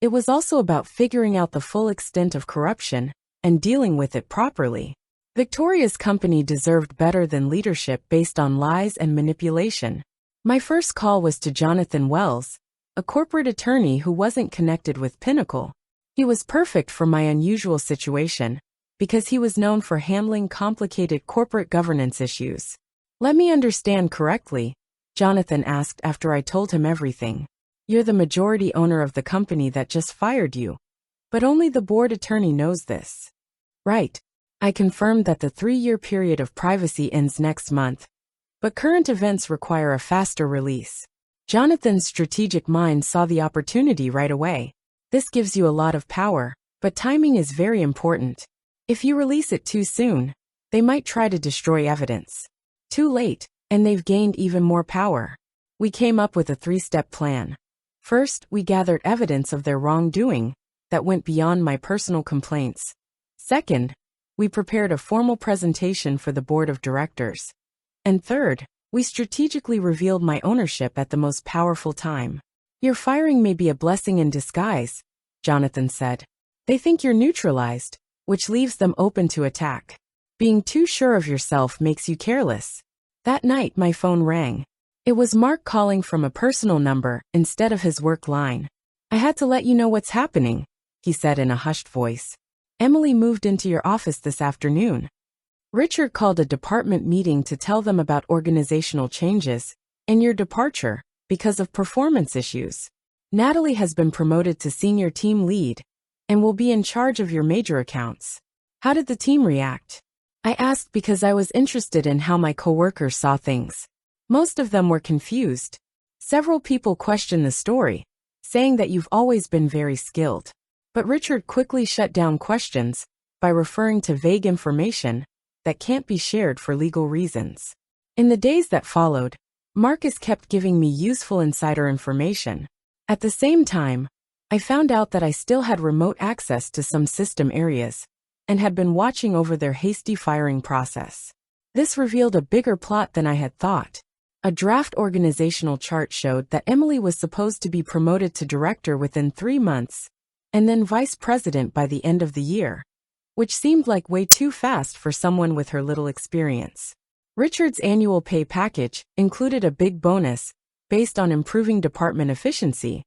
It was also about figuring out the full extent of corruption and dealing with it properly. Victoria's company deserved better than leadership based on lies and manipulation. My first call was to Jonathan Wells, a corporate attorney who wasn't connected with Pinnacle. He was perfect for my unusual situation because he was known for handling complicated corporate governance issues. "Let me understand correctly," Jonathan asked after I told him everything. "You're the majority owner of the company that just fired you, but only the board attorney knows this." "Right." I confirmed that the 3-year period of privacy ends next month, but current events require a faster release. Jonathan's strategic mind saw the opportunity right away. "This gives you a lot of power, but timing is very important. If you release it too soon, they might try to destroy evidence. Too late, and they've gained even more power." We came up with a 3-step plan. First, we gathered evidence of their wrongdoing that went beyond my personal complaints. Second, we prepared a formal presentation for the board of directors. And third, we strategically revealed my ownership at the most powerful time. "Your firing may be a blessing in disguise," Jonathan said. "They think you're neutralized, which leaves them open to attack. Being too sure of yourself makes you careless." That night my phone rang. It was Mark calling from a personal number instead of his work line. "I had to let you know what's happening," he said in a hushed voice. "Emily moved into your office this afternoon. Richard called a department meeting to tell them about organizational changes and your departure because of performance issues. Natalie has been promoted to senior team lead and will be in charge of your major accounts." "How did the team react?" I asked because I was interested in how my coworkers saw things. Most of them were confused. Several people questioned the story, saying that you've always been very skilled. But Richard quickly shut down questions by referring to vague information that can't be shared for legal reasons. In the days that followed, Marcus kept giving me useful insider information. At the same time, I found out that I still had remote access to some system areas and had been watching over their hasty firing process. This revealed a bigger plot than I had thought. A draft organizational chart showed that Emily was supposed to be promoted to director within 3 months, and then vice president by the end of the year, which seemed like way too fast for someone with her little experience. Richard's annual pay package included a big bonus based on improving department efficiency,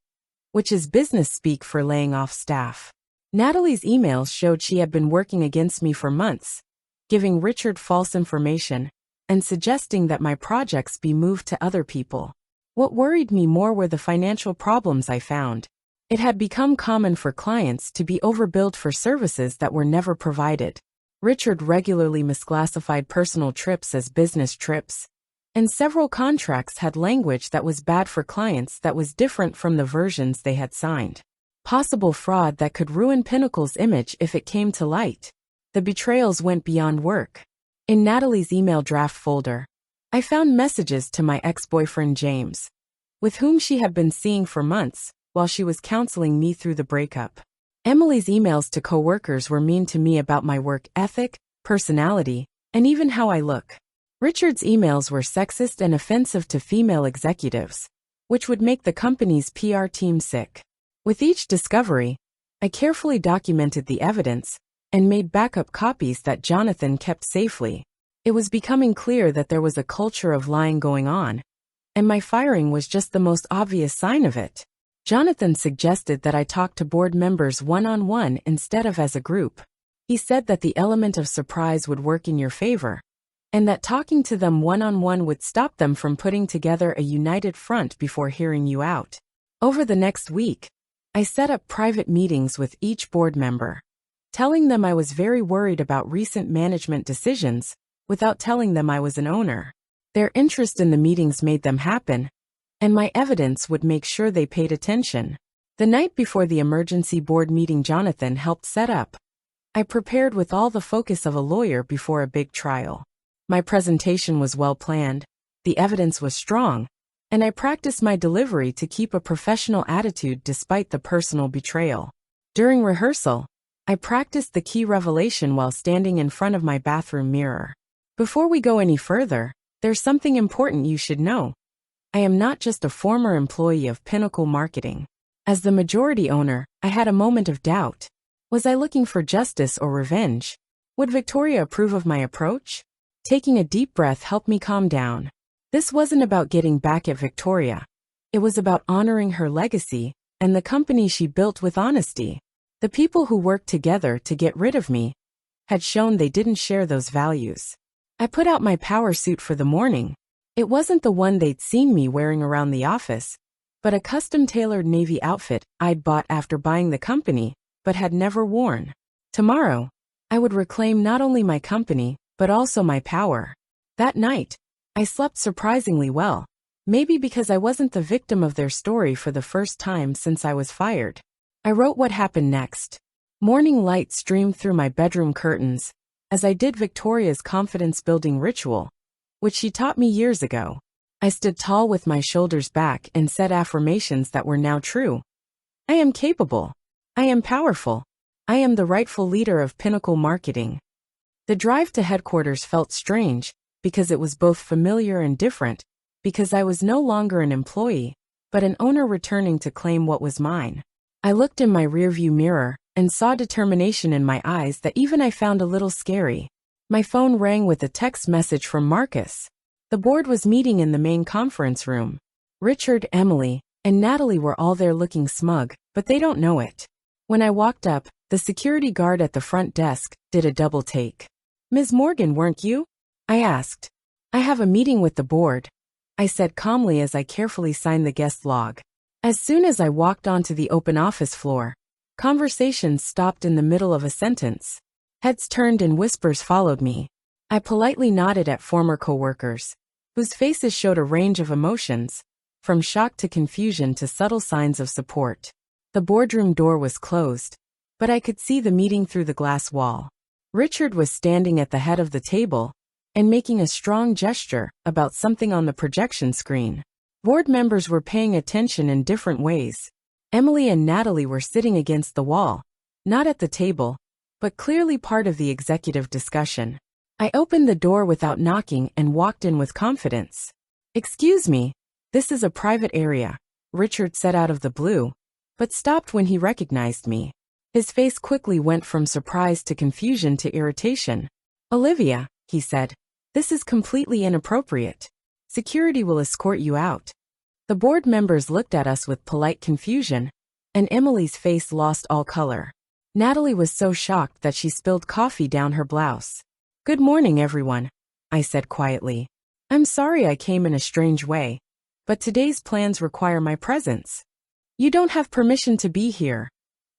which is business speak for laying off staff. Natalie's emails showed she had been working against me for months, giving Richard false information and suggesting that my projects be moved to other people. What worried me more were the financial problems I found. It had become common for clients to be overbilled for services that were never provided. Richard regularly misclassified personal trips as business trips, and several contracts had language that was bad for clients that was different from the versions they had signed. Possible fraud that could ruin Pinnacle's image if it came to light. The betrayals went beyond work. In Natalie's email draft folder, I found messages to my ex-boyfriend James, with whom she had been seeing for months while she was counseling me through the breakup. Emily's emails to coworkers were mean to me about my work ethic, personality, and even how I look. Richard's emails were sexist and offensive to female executives, which would make the company's PR team sick. With each discovery, I carefully documented the evidence and made backup copies that Jonathan kept safely. It was becoming clear that there was a culture of lying going on, and my firing was just the most obvious sign of it. Jonathan suggested that I talk to board members one-on-one instead of as a group. He said that the element of surprise would work in your favor, and that talking to them one-on-one would stop them from putting together a united front before hearing you out. Over the next week, I set up private meetings with each board member, telling them I was very worried about recent management decisions without telling them I was an owner. Their interest in the meetings made them happen, and my evidence would make sure they paid attention. The night before the emergency board meeting Jonathan helped set up, I prepared with all the focus of a lawyer before a big trial. My presentation was well planned, the evidence was strong, and I practiced my delivery to keep a professional attitude despite the personal betrayal. During rehearsal, I practiced the key revelation while standing in front of my bathroom mirror. Before we go any further, there's something important you should know. I am not just a former employee of Pinnacle Marketing. As the majority owner, I had a moment of doubt. Was I looking for justice or revenge? Would Victoria approve of my approach? Taking a deep breath helped me calm down. This wasn't about getting back at Victoria. It was about honoring her legacy and the company she built with honesty. The people who worked together to get rid of me had shown they didn't share those values. I put out my power suit for the morning. It wasn't the one they'd seen me wearing around the office, but a custom-tailored navy outfit I'd bought after buying the company, but had never worn. Tomorrow, I would reclaim not only my company, but also my power. That night, I slept surprisingly well, maybe because I wasn't the victim of their story for the first time since I was fired. I wrote what happened next. Morning light streamed through my bedroom curtains, as I did Victoria's confidence-building ritual, which she taught me years ago. I stood tall with my shoulders back and said affirmations that were now true. I am capable. I am powerful. I am the rightful leader of Pinnacle Marketing. The drive to headquarters felt strange, because it was both familiar and different, because I was no longer an employee, but an owner returning to claim what was mine. I looked in my rearview mirror and saw determination in my eyes that even I found a little scary. My phone rang with a text message from Marcus. The board was meeting in the main conference room. Richard, Emily, and Natalie were all there looking smug, but they don't know it. When I walked up, the security guard at the front desk did a double take. "Ms. Morgan, weren't you?" I asked. "I have a meeting with the board," I said calmly as I carefully signed the guest log. As soon as I walked onto the open office floor, conversations stopped in the middle of a sentence. Heads turned and whispers followed me. I politely nodded at former coworkers, whose faces showed a range of emotions, from shock to confusion to subtle signs of support. The boardroom door was closed, but I could see the meeting through the glass wall. Richard was standing at the head of the table and making a strong gesture about something on the projection screen. Board members were paying attention in different ways. Emily and Natalie were sitting against the wall, not at the table, but clearly part of the executive discussion. I opened the door without knocking and walked in with confidence. "Excuse me, this is a private area," Richard said out of the blue, but stopped when he recognized me. His face quickly went from surprise to confusion to irritation. "Olivia," he said, "this is completely inappropriate. Security will escort you out." The board members looked at us with polite confusion, and Emily's face lost all color. Natalie was so shocked that she spilled coffee down her blouse. "Good morning, everyone," I said quietly. "I'm sorry I came in a strange way, but today's plans require my presence." "You don't have permission to be here,"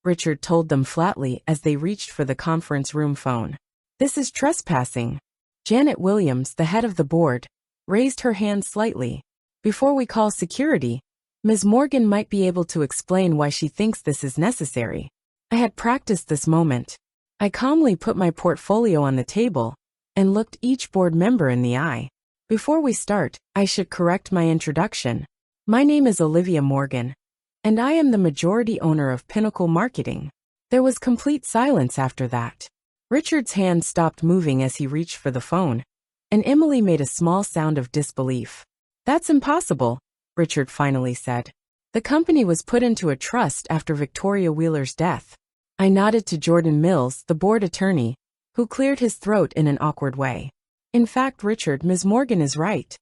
Richard told them flatly as they reached for the conference room phone. "This is trespassing." Janet Williams, the head of the board, raised her hand slightly. "Before we call security, Ms. Morgan might be able to explain why she thinks this is necessary." I had practiced this moment. I calmly put my portfolio on the table and looked each board member in the eye. "Before we start, I should correct my introduction. My name is Olivia Morgan, and I am the majority owner of Pinnacle Marketing." There was complete silence after that. Richard's hand stopped moving as he reached for the phone, and Emily made a small sound of disbelief. "That's impossible," Richard finally said. "The company was put into a trust after Victoria Wheeler's death." I nodded to Jordan Mills, the board attorney, who cleared his throat in an awkward way. "In fact, Richard, Ms. Morgan is right.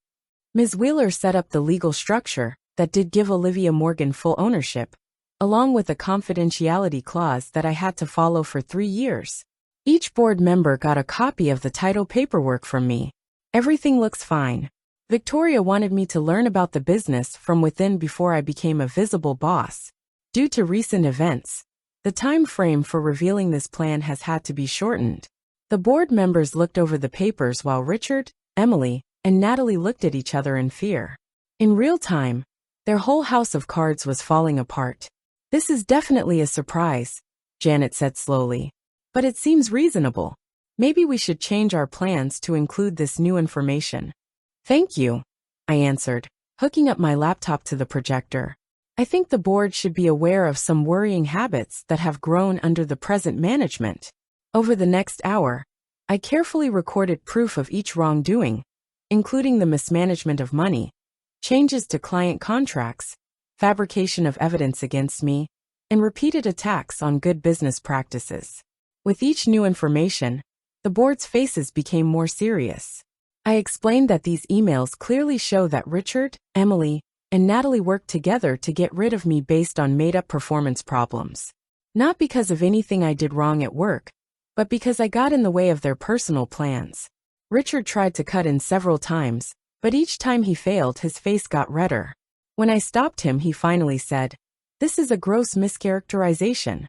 Ms. Wheeler set up the legal structure that did give Olivia Morgan full ownership, along with a confidentiality clause that I had to follow for 3 years. Each board member got a copy of the title paperwork from me. Everything looks fine. Victoria wanted me to learn about the business from within before I became a visible boss. Due to recent events, the time frame for revealing this plan has had to be shortened." The board members looked over the papers while Richard, Emily, and Natalie looked at each other in fear. In real time, their whole house of cards was falling apart. This is definitely a surprise, Janet said slowly. But it seems reasonable. Maybe we should change our plans to include this new information. Thank you, I answered, hooking up my laptop to the projector. I think the board should be aware of some worrying habits that have grown under the present management. Over the next hour, I carefully recorded proof of each wrongdoing, including the mismanagement of money, changes to client contracts, fabrication of evidence against me, and repeated attacks on good business practices. With each new information, the board's faces became more serious. I explained that these emails clearly show that Richard, Emily, and Natalie worked together to get rid of me based on made-up performance problems. Not because of anything I did wrong at work, but because I got in the way of their personal plans. Richard tried to cut in several times, but each time he failed, his face got redder. When I stopped him, he finally said, "This is a gross mischaracterization.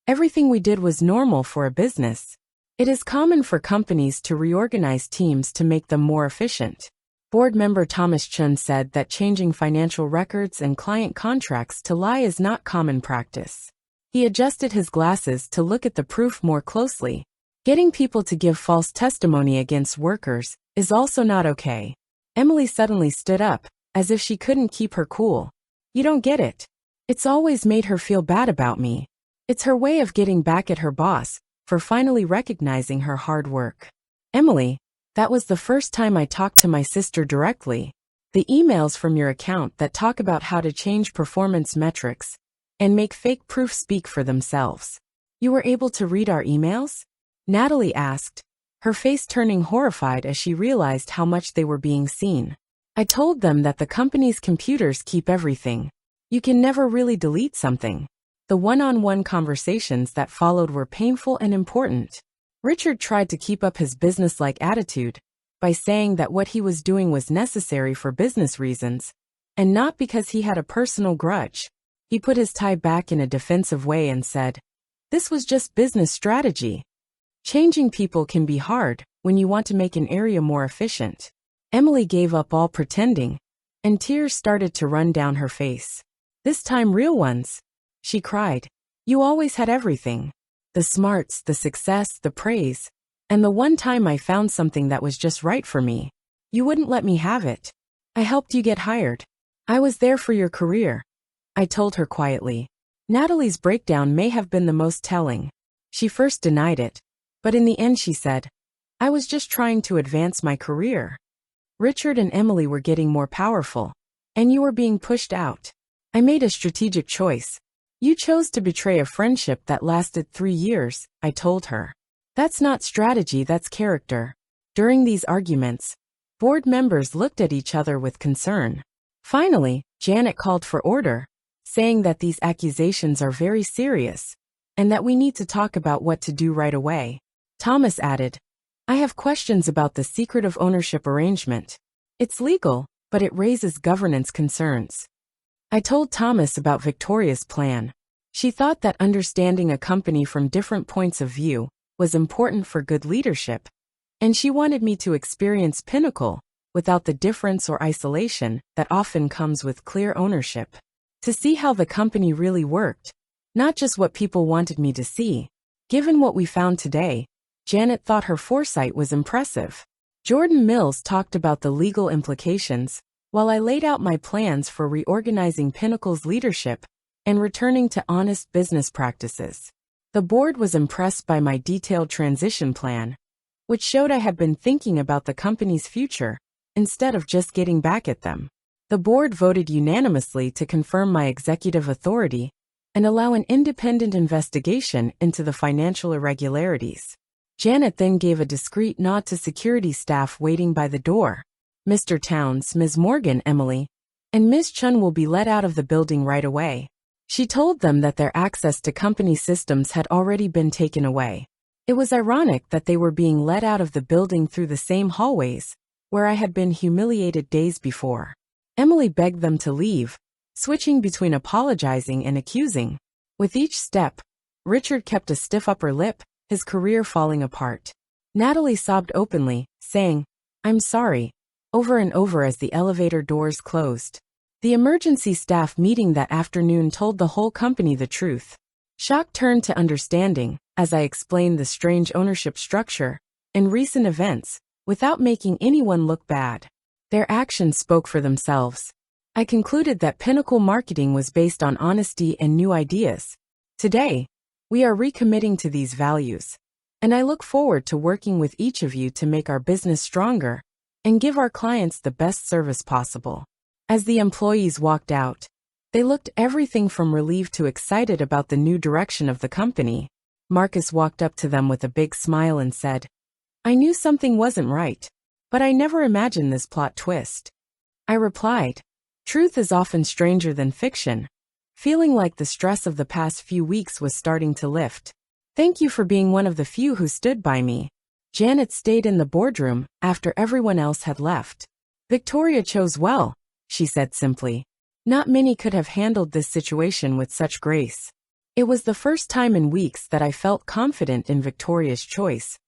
Everything we did was normal for a business. It is common for companies to reorganize teams to make them more efficient." Board member Thomas Chun said that changing financial records and client contracts to lie is not common practice. He adjusted his glasses to look at the proof more closely. Getting people to give false testimony against workers is also not okay. Emily suddenly stood up, as if she couldn't keep her cool. "You don't get it. It's always made her feel bad about me. It's her way of getting back at her boss for finally recognizing her hard work." "Emily, that was the first time I talked to my sister directly. The emails from your account that talk about how to change performance metrics and make fake proof speak for themselves. You were able to read our emails?" Natalie asked, her face turning horrified as she realized how much they were being seen. "I told them that the company's computers keep everything. You can never really delete something." The one-on-one conversations that followed were painful and important. Richard tried to keep up his business-like attitude by saying that what he was doing was necessary for business reasons, and not because he had a personal grudge. He put his tie back in a defensive way and said, "This was just business strategy. Changing people can be hard when you want to make an area more efficient." Emily gave up all pretending, and tears started to run down her face. "This time real ones," she cried. "You always had everything. The smarts, the success, the praise. And the one time I found something that was just right for me, you wouldn't let me have it. I helped you get hired. I was there for your career," I told her quietly. Natalie's breakdown may have been the most telling. She first denied it, but in the end she said, "I was just trying to advance my career. Richard and Emily were getting more powerful, and you were being pushed out. I made a strategic choice. You chose to betray a friendship that lasted 3 years, I told her. That's not strategy, that's character." During these arguments, board members looked at each other with concern. Finally, Janet called for order, saying that these accusations are very serious, and that we need to talk about what to do right away. Thomas added, "I have questions about the secret of ownership arrangement. It's legal, but it raises governance concerns." I told Thomas about Victoria's plan. She thought that understanding a company from different points of view was important for good leadership, and she wanted me to experience Pinnacle without the difference or isolation that often comes with clear ownership. To see how the company really worked, not just what people wanted me to see. Given what we found today, Janet thought her foresight was impressive. Jordan Mills talked about the legal implications, while I laid out my plans for reorganizing Pinnacle's leadership and returning to honest business practices. The board was impressed by my detailed transition plan, which showed I had been thinking about the company's future instead of just getting back at them. The board voted unanimously to confirm my executive authority and allow an independent investigation into the financial irregularities. Janet then gave a discreet nod to security staff waiting by the door. "Mr. Towns, Ms. Morgan, Emily, and Ms. Chun will be let out of the building right away." She told them that their access to company systems had already been taken away. It was ironic that they were being let out of the building through the same hallways where I had been humiliated days before. Emily begged them to leave, switching between apologizing and accusing. With each step, Richard kept a stiff upper lip, his career falling apart. Natalie sobbed openly, saying, "I'm sorry," over and over as the elevator doors closed. The emergency staff meeting that afternoon told the whole company the truth. Shock turned to understanding as I explained the strange ownership structure and recent events without making anyone look bad. Their actions spoke for themselves. I concluded that Pinnacle Marketing was based on honesty and new ideas. Today, we are recommitting to these values, and I look forward to working with each of you to make our business stronger and give our clients the best service possible. As the employees walked out, they looked everything from relieved to excited about the new direction of the company. Marcus walked up to them with a big smile and said, "I knew something wasn't right, but I never imagined this plot twist." I replied, "Truth is often stranger than fiction," feeling like the stress of the past few weeks was starting to lift. "Thank you for being one of the few who stood by me." Janet stayed in the boardroom after everyone else had left. "Victoria chose well," she said simply. "Not many could have handled this situation with such grace." It was the first time in weeks that I felt confident in Victoria's choice,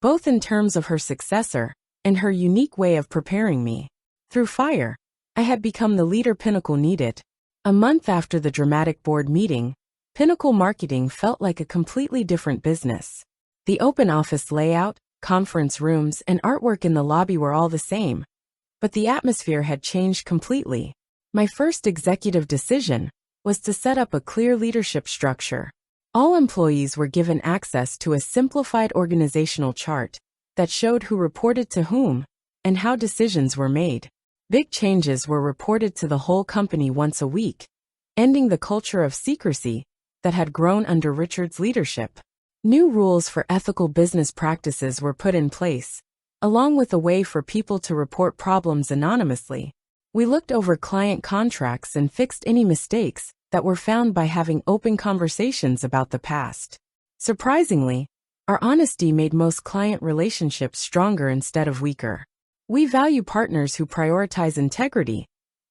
both in terms of her successor and her unique way of preparing me. Through fire, I had become the leader Pinnacle needed. A month after the dramatic board meeting, Pinnacle Marketing felt like a completely different business. The open office layout, conference rooms, and artwork in the lobby were all the same, but the atmosphere had changed completely. My first executive decision was to set up a clear leadership structure. All employees were given access to a simplified organizational chart that showed who reported to whom and how decisions were made. Big changes were reported to the whole company once a week, ending the culture of secrecy that had grown under Richard's leadership. New rules for ethical business practices were put in place, along with a way for people to report problems anonymously. We looked over client contracts and fixed any mistakes that were found by having open conversations about the past. Surprisingly, our honesty made most client relationships stronger instead of weaker. "We value partners who prioritize integrity,"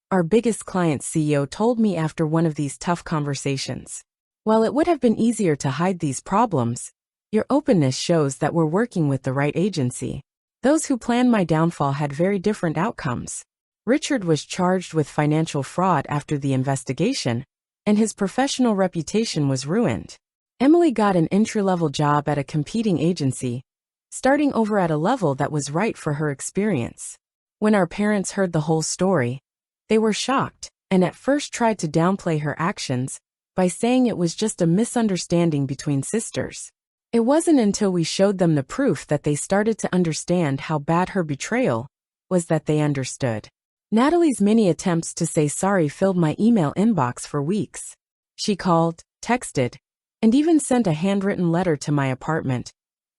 our biggest client CEO told me after one of these tough conversations. "While it would have been easier to hide these problems, your openness shows that we're working with the right agency." Those who planned my downfall had very different outcomes. Richard was charged with financial fraud after the investigation, and his professional reputation was ruined. Emily got an entry-level job at a competing agency, starting over at a level that was right for her experience. When our parents heard the whole story, they were shocked and at first tried to downplay her actions by saying it was just a misunderstanding between sisters. It wasn't until we showed them the proof that they started to understand how bad her betrayal was that they understood. Natalie's many attempts to say sorry filled my email inbox for weeks. She called, texted, and even sent a handwritten letter to my apartment,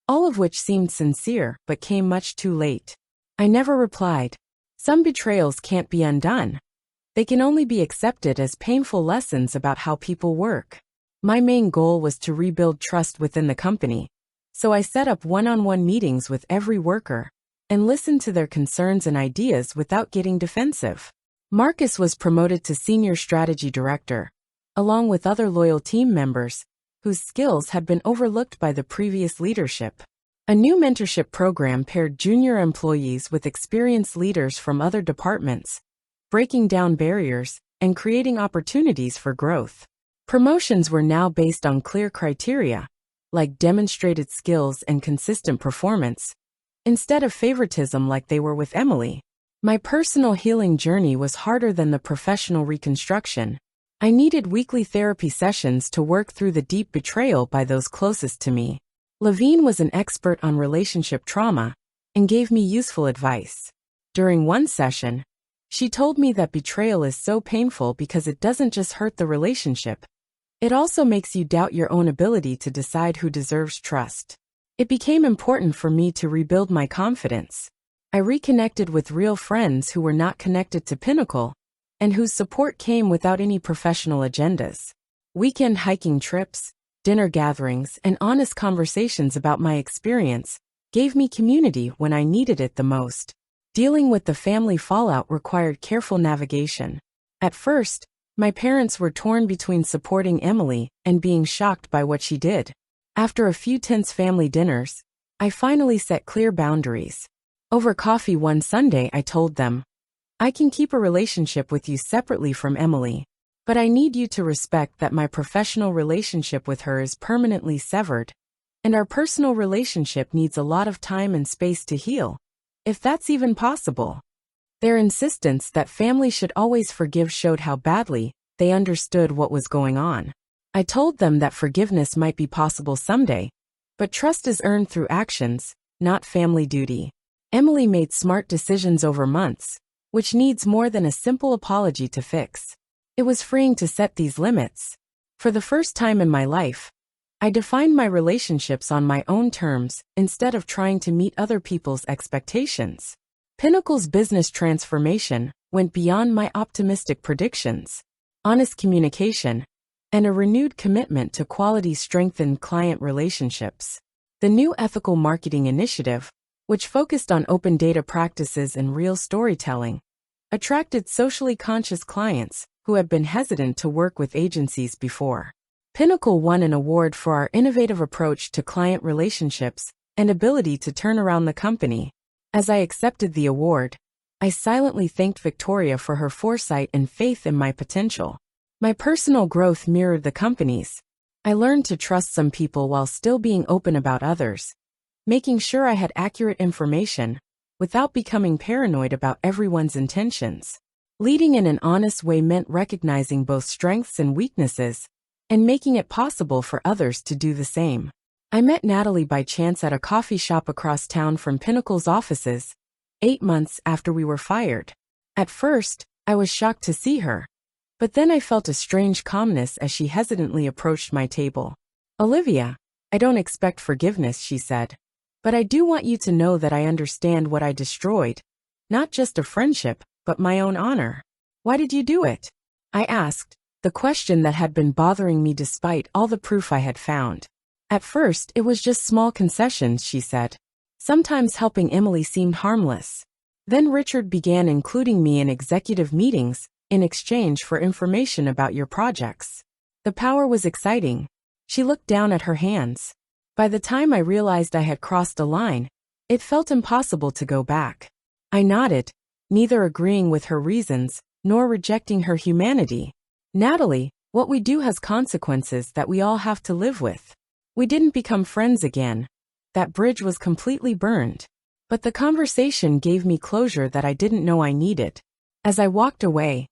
all of which seemed sincere but came much too late. I never replied. Some betrayals can't be undone. They can only be accepted as painful lessons about how people work. My main goal was to rebuild trust within the company, so I set up one-on-one meetings with every worker and listened to their concerns and ideas without getting defensive. Marcus was promoted to Senior Strategy Director, along with other loyal team members whose skills had been overlooked by the previous leadership. A new mentorship program paired junior employees with experienced leaders from other departments, breaking down barriers and creating opportunities for growth. Promotions were now based on clear criteria, like demonstrated skills and consistent performance, instead of favoritism like they were with Emily. My personal healing journey was harder than the professional reconstruction. I needed weekly therapy sessions to work through the deep betrayal by those closest to me. Levine was an expert on relationship trauma and gave me useful advice. During one session, she told me that betrayal is so painful because it doesn't just hurt the relationship. It also makes you doubt your own ability to decide who deserves trust. It became important for me to rebuild my confidence. I reconnected with real friends who were not connected to Pinnacle, and whose support came without any professional agendas. Weekend hiking trips, dinner gatherings, and honest conversations about my experience gave me community when I needed it the most. Dealing with the family fallout required careful navigation. At first, my parents were torn between supporting Emily and being shocked by what she did. After a few tense family dinners, I finally set clear boundaries. Over coffee one Sunday, I told them, I can keep a relationship with you separately from Emily, but I need you to respect that my professional relationship with her is permanently severed, and our personal relationship needs a lot of time and space to heal, if that's even possible. Their insistence that family should always forgive showed how badly they understood what was going on. I told them that forgiveness might be possible someday, but trust is earned through actions, not family duty. Emily made smart decisions over months, which needs more than a simple apology to fix. It was freeing to set these limits. For the first time in my life, I defined my relationships on my own terms instead of trying to meet other people's expectations. Pinnacle's business transformation went beyond my optimistic predictions. Honest communication and a renewed commitment to quality strengthened client relationships. The new ethical marketing initiative, which focused on open data practices and real storytelling, attracted socially conscious clients who had been hesitant to work with agencies before. Pinnacle won an award for our innovative approach to client relationships and ability to turn around the company. As I accepted the award, I silently thanked Victoria for her foresight and faith in my potential. My personal growth mirrored the company's. I learned to trust some people while still being open about others, making sure I had accurate information without becoming paranoid about everyone's intentions. Leading in an honest way meant recognizing both strengths and weaknesses, and making it possible for others to do the same. I met Natalie by chance at a coffee shop across town from Pinnacle's offices, 8 months after we were fired. At first, I was shocked to see her, but then I felt a strange calmness as she hesitantly approached my table. "Olivia, I don't expect forgiveness," she said, "but I do want you to know that I understand what I destroyed, not just a friendship, but my own honor." "Why did you do it?" I asked, the question that had been bothering me despite all the proof I had found. "At first, it was just small concessions," she said. "Sometimes helping Emily seemed harmless. Then Richard began including me in executive meetings in exchange for information about your projects. The power was exciting." She looked down at her hands. By the time I realized I had crossed a line, it felt impossible to go back. I nodded, neither agreeing with her reasons nor rejecting her humanity. "Natalie, what we do has consequences that we all have to live with." We didn't become friends again. That bridge was completely burned. But the conversation gave me closure that I didn't know I needed. As I walked away,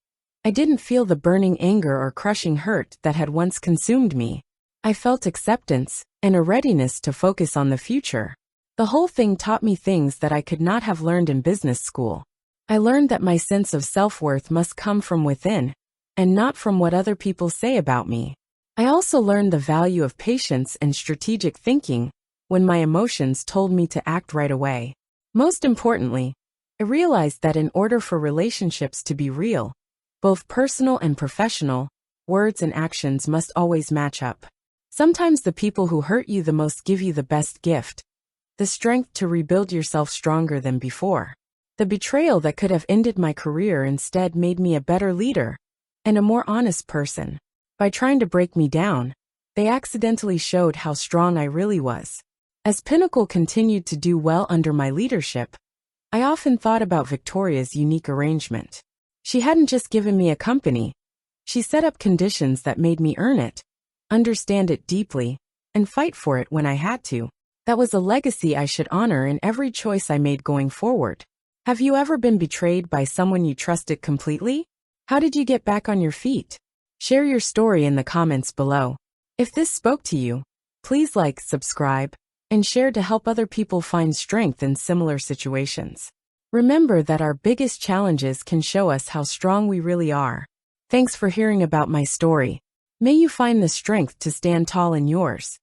I didn't feel the burning anger or crushing hurt that had once consumed me. I felt acceptance and a readiness to focus on the future. The whole thing taught me things that I could not have learned in business school. I learned that my sense of self-worth must come from within, and not from what other people say about me. I also learned the value of patience and strategic thinking when my emotions told me to act right away. Most importantly, I realized that in order for relationships to be real, both personal and professional, words and actions must always match up. Sometimes the people who hurt you the most give you the best gift, the strength to rebuild yourself stronger than before. The betrayal that could have ended my career instead made me a better leader and a more honest person. By trying to break me down, they accidentally showed how strong I really was. As Pinnacle continued to do well under my leadership, I often thought about Victoria's unique arrangement. She hadn't just given me a company. She set up conditions that made me earn it, understand it deeply, and fight for it when I had to. That was a legacy I should honor in every choice I made going forward. Have you ever been betrayed by someone you trusted completely? How did you get back on your feet? Share your story in the comments below. If this spoke to you, please like, subscribe, and share to help other people find strength in similar situations. Remember that our biggest challenges can show us how strong we really are. Thanks for hearing about my story. May you find the strength to stand tall in yours.